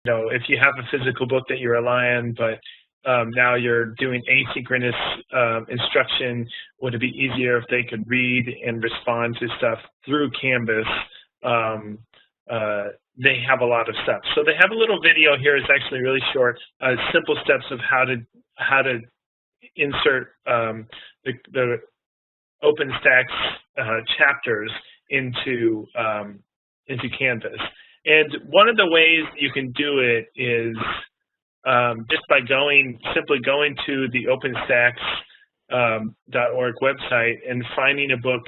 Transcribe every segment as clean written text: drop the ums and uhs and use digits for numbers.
if you have a physical book that you rely on, but now you're doing asynchronous instruction, would it be easier if they could read and respond to stuff through Canvas? They have a lot of steps. So they have a little video here. It's actually really short. Simple steps of how to insert the OpenStax chapters into Canvas. And one of the ways you can do it is just by simply going to the OpenStax.org website and finding a book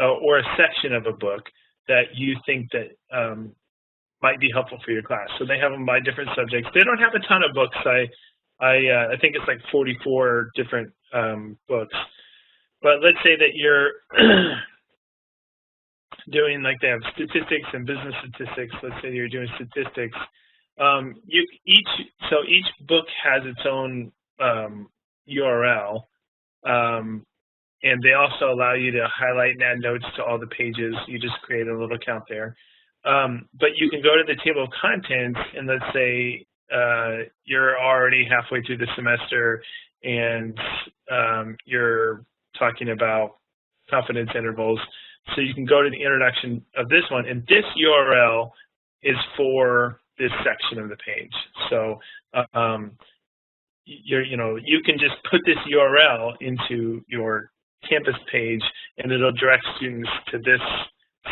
or a section of a book that you think that might be helpful for your class. So they have them by different subjects. They don't have a ton of books. I think it's like 44 different books. But let's say that you're doing, like, they have statistics and business statistics. Let's say you're doing statistics. Each book has its own URL, and they also allow you to highlight and add notes to all the pages. You just create a little account there. But you can go to the table of contents, and let's say you're already halfway through the semester, and you're talking about confidence intervals. So you can go to the introduction of this one, and this URL is for this section of the page. So you can just put this URL into your Canvas page, and it'll direct students to this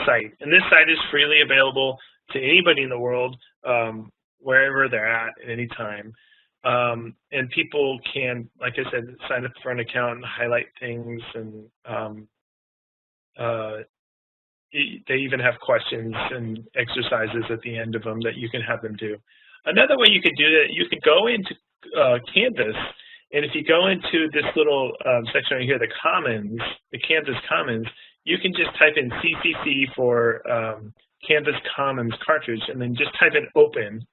site. And this site is freely available to anybody in the world, wherever they're at any time. And people can, like I said, sign up for an account and highlight things, and they even have questions and exercises at the end of them that you can have them do. Another way you could do that, you could go into Canvas, and if you go into this little section right here, the Commons, the Canvas Commons, you can just type in CCC for Canvas Commons cartridge, and then just type in open,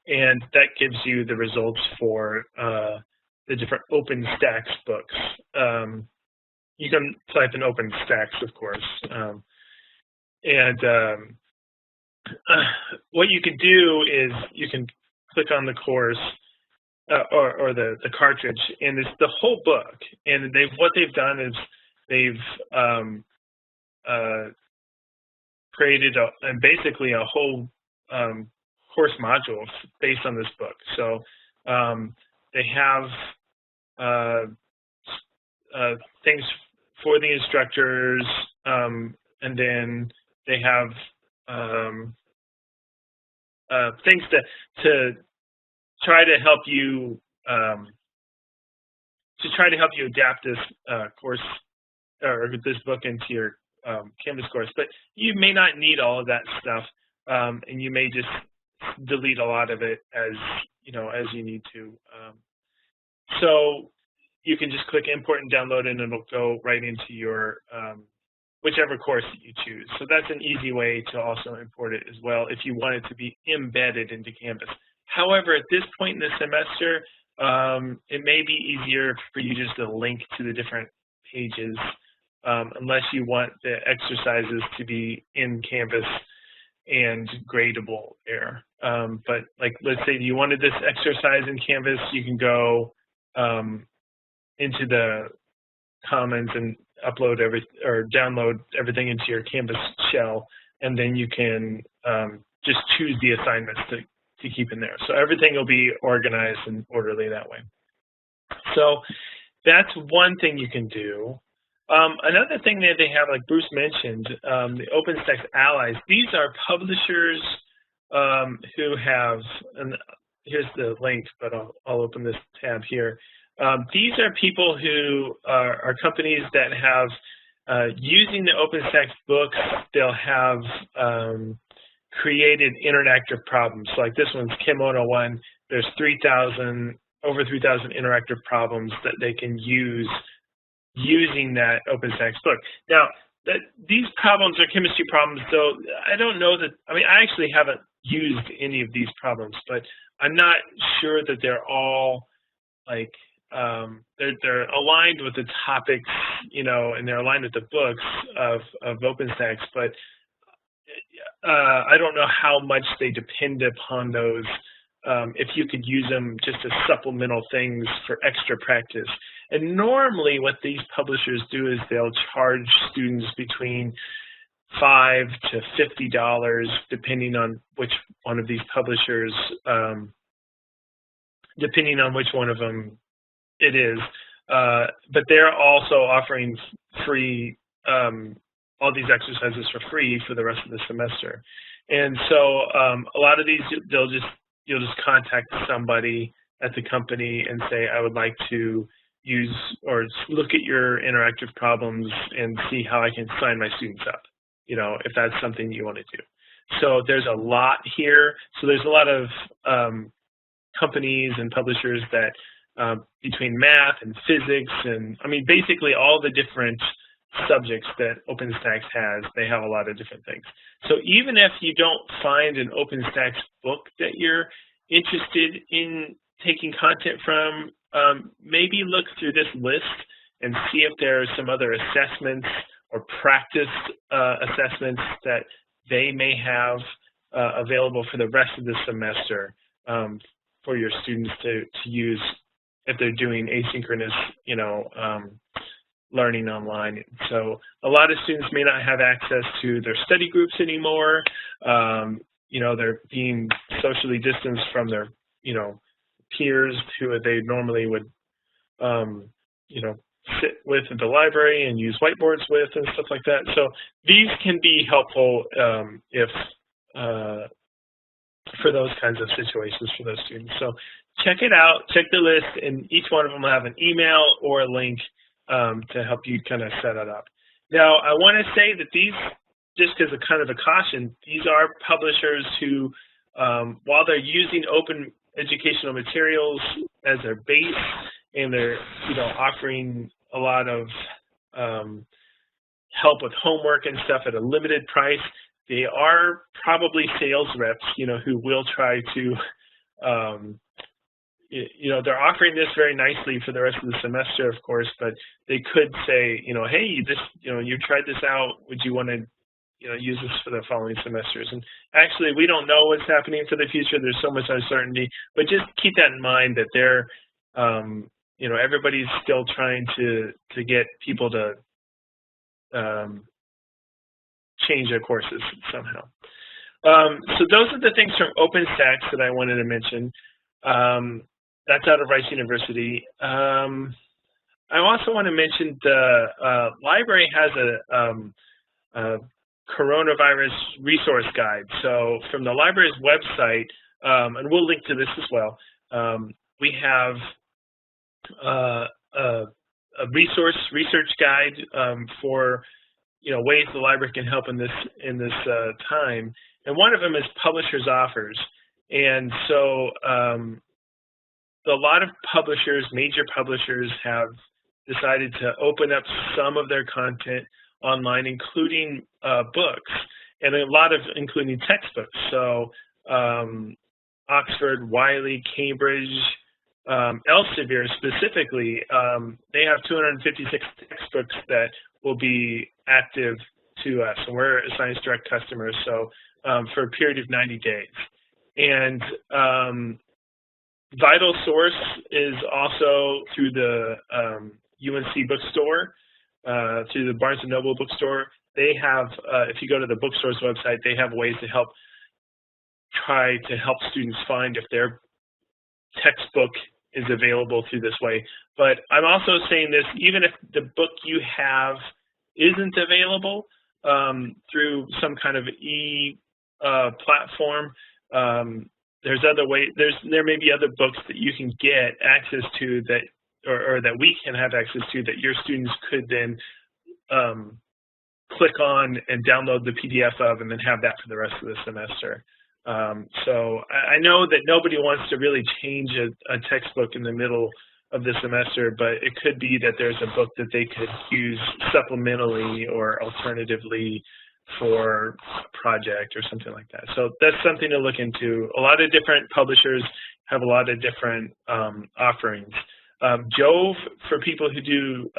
and that gives you the results for the different OpenStax books. You can type in OpenStax, of course. What you can do is you can click on the course or the cartridge, and it's the whole book. And what they've done is they've created basically a whole course module based on this book. So they have things for the instructors, and then they have things to try to help you adapt this course or this book into your Canvas course. But you may not need all of that stuff, and you may just delete a lot of it as you need to. So you can just click import and download, and it'll go right into your whichever course that you choose. So that's an easy way to also import it as well if you want it to be embedded into Canvas. However, at this point in the semester, it may be easier for you just to link to the different pages, unless you want the exercises to be in Canvas and gradable there. But like, let's say you wanted this exercise in Canvas, you can go into the Commons and upload download everything into your Canvas shell, and then you can just choose the assignments to keep in there. So everything will be organized and orderly that way. So that's one thing you can do. Another thing that they have, like Bruce mentioned, the OpenStax Allies. These are publishers who have, and here's the link, but I'll open this tab here. These are people who are companies that have, using the OpenStax books, they'll have created interactive problems. So like this one's Chem 101. There's over 3,000 interactive problems that they can use using that OpenStax book. Now, these problems are chemistry problems, so I don't know that, I actually haven't used any of these problems, but I'm not sure that they're all like, they're aligned with the topics, and they're aligned with the books of OpenStax, but I don't know how much they depend upon those. If you could use them just as supplemental things for extra practice. And normally what these publishers do is they'll charge students between $5 to $50, depending on which one of these publishers, depending on which one of them it is. But they're also offering free, all these exercises for free for the rest of the semester. And so a lot of these, you'll just contact somebody at the company and say, I would like to use or look at your interactive problems and see how I can sign my students up, if that's something you want to do. So there's a lot here. So there's a lot of companies and publishers that between math and physics and, basically all the different subjects that OpenStax has, they have a lot of different things. So even if you don't find an OpenStax book that you're interested in taking content from, maybe look through this list and see if there are some other assessments or practice assessments that they may have available for the rest of the semester for your students to use if they're doing asynchronous, learning online. So a lot of students may not have access to their study groups anymore. They're being socially distanced from their, peers who they normally would, sit with at the library and use whiteboards with and stuff like that. So these can be helpful if for those kinds of situations for those students. So check it out, check the list, and each one of them will have an email or a link to help you kind of set it up. Now, I want to say that these, just as a kind of a caution, these are publishers who, while they're using open educational materials as their base, and they're offering a lot of help with homework and stuff at a limited price, they are probably sales reps, who will try to they're offering this very nicely for the rest of the semester, of course, but they could say, hey, this, you tried this out. Would you want to, use this for the following semesters? And actually, we don't know what's happening for the future. There's so much uncertainty, but just keep that in mind that they're, everybody's still trying to get people to change their courses somehow. So those are the things from OpenStax that I wanted to mention. That's out of Rice University. I also want to mention the library has a coronavirus resource guide. So from the library's website, and we'll link to this as well, we have a research guide for ways the library can help in this time. And one of them is publishers' offers. And so a lot of publishers, major publishers, have decided to open up some of their content online, including books, and a lot of including textbooks. So Oxford, Wiley, Cambridge, Elsevier specifically, they have 256 textbooks that will be active to us, and we're a Science Direct customer, so for a period of 90 days. And Vital Source is also through the UNC bookstore, through the Barnes & Noble bookstore. They have, if you go to the bookstore's website, they have ways to try to help students find if their textbook is available through this way. But I'm also saying this, even if the book you have isn't available through some kind of platform, there's other ways. There may be other books that you can get access to that, or that we can have access to, that your students could then click on and download the PDF of, and then have that for the rest of the semester. So I know that nobody wants to really change a textbook in the middle of the semester, but it could be that there's a book that they could use supplementally or alternatively for a project or something like that. So that's something to look into. A lot of different publishers have a lot of different offerings. Jove, for people who do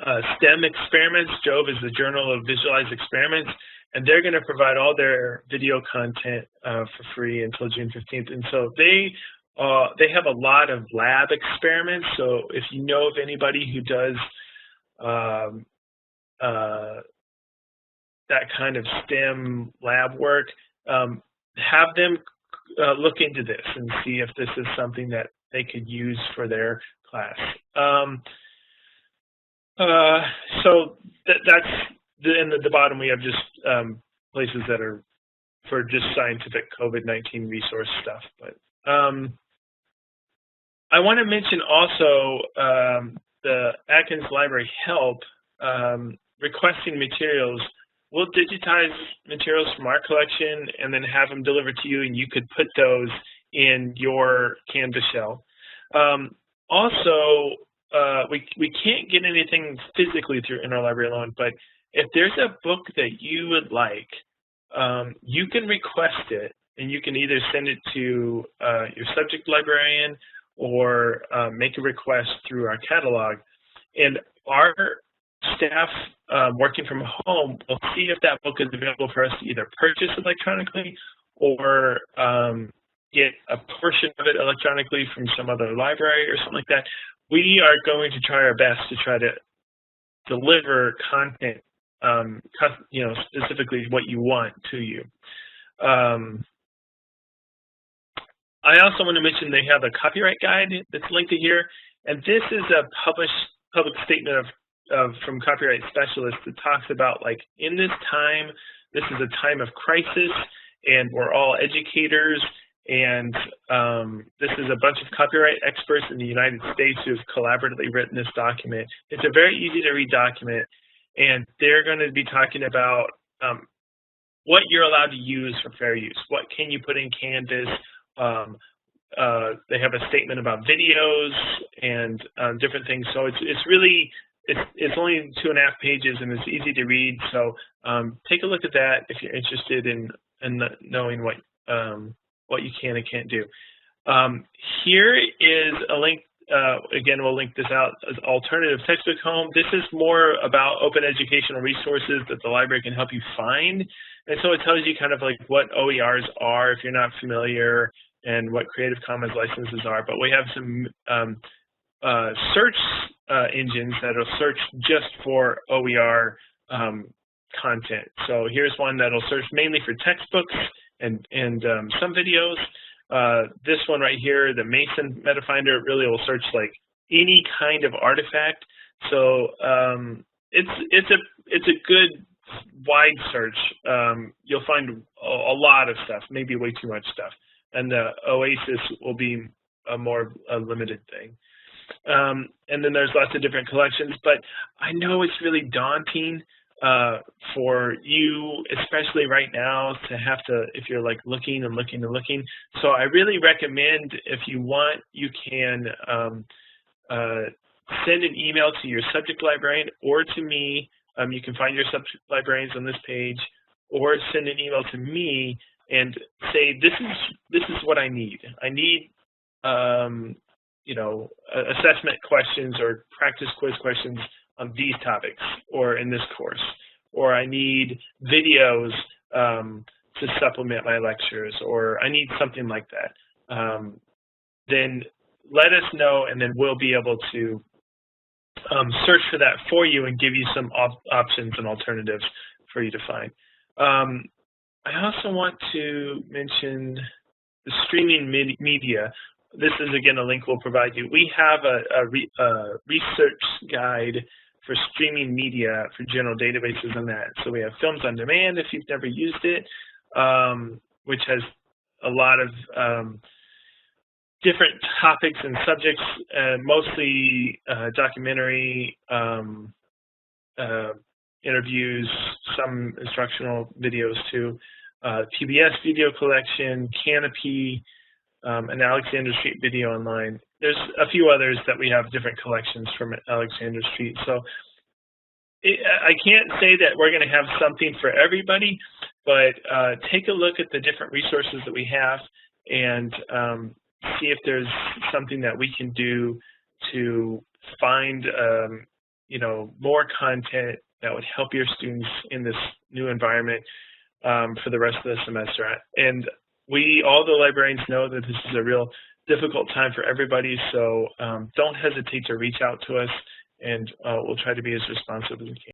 STEM experiments. Jove is the Journal of Visualized Experiments, and they're going to provide all their video content for free until June 15th. And so they have a lot of lab experiments. So if you know of anybody who does that kind of STEM lab work, have them look into this and see if this is something that they could use for their class. So that's in the bottom. We have just places that are for just scientific COVID-19 resource stuff. But I want to mention also the Atkins Library help requesting materials. We'll digitize materials from our collection and then have them delivered to you, and you could put those in your Canvas shell. Also, we can't get anything physically through Interlibrary alone, but if there's a book that you would like, you can request it, and you can either send it to your subject librarian or make a request through our catalog. And our staff working from home will see if that book is available for us to either purchase electronically or get a portion of it electronically from some other library or something like that. We are going to try our best to try to deliver content, specifically what you want to you. I also want to mention they have a copyright guide that's linked to here, and this is a published public statement from copyright specialists that talks about, like, in this time, this is a time of crisis, and we're all educators, and this is a bunch of copyright experts in the United States who have collaboratively written this document. It's a very easy to read document, and they're going to be talking about what you're allowed to use for fair use. What can you put in Canvas? They have a statement about videos and different things. So it's really, it's only 2.5 pages, and it's easy to read. So take a look at that if you're interested in knowing what you can and can't do. Here is a link. Again, we'll link this out as Alternative Textbook Home. This is more about open educational resources that the library can help you find. And so it tells you kind of like what OERs are if you're not familiar, and what Creative Commons licenses are. But we have some search engines that will search just for OER content. So here's one that'll search mainly for textbooks and some videos. This one right here, the Mason MetaFinder, really will search like any kind of artifact. So it's a good wide search. You'll find a lot of stuff, maybe way too much stuff. And the Oasis will be a more limited thing. And then there's lots of different collections, but I know it's really daunting for you, especially right now, to have to, if you're like looking and looking and looking. So I really recommend, if you want, you can send an email to your subject librarian or to me. You can find your subject librarians on this page, or send an email to me and say, this is what I need. I need assessment questions or practice quiz questions on these topics, or in this course, or I need videos to supplement my lectures, or I need something like that. Then let us know, and then we'll be able to search for that for you and give you some options and alternatives for you to find. I also want to mention the streaming media. This is, again, a link we'll provide you. We have a research guide for streaming media for general databases on that. So we have Films on Demand, if you've never used it, which has a lot of different topics and subjects, mostly documentary, interviews, some instructional videos too, PBS video collection, Canopy, and Alexander Street Video Online. There's a few others that we have different collections from Alexander Street. So I can't say that we're going to have something for everybody, but take a look at the different resources that we have and see if there's something that we can do to find more content that would help your students in this new environment for the rest of the semester. And all the librarians know that this is a real difficult time for everybody, so don't hesitate to reach out to us, and we'll try to be as responsive as we can.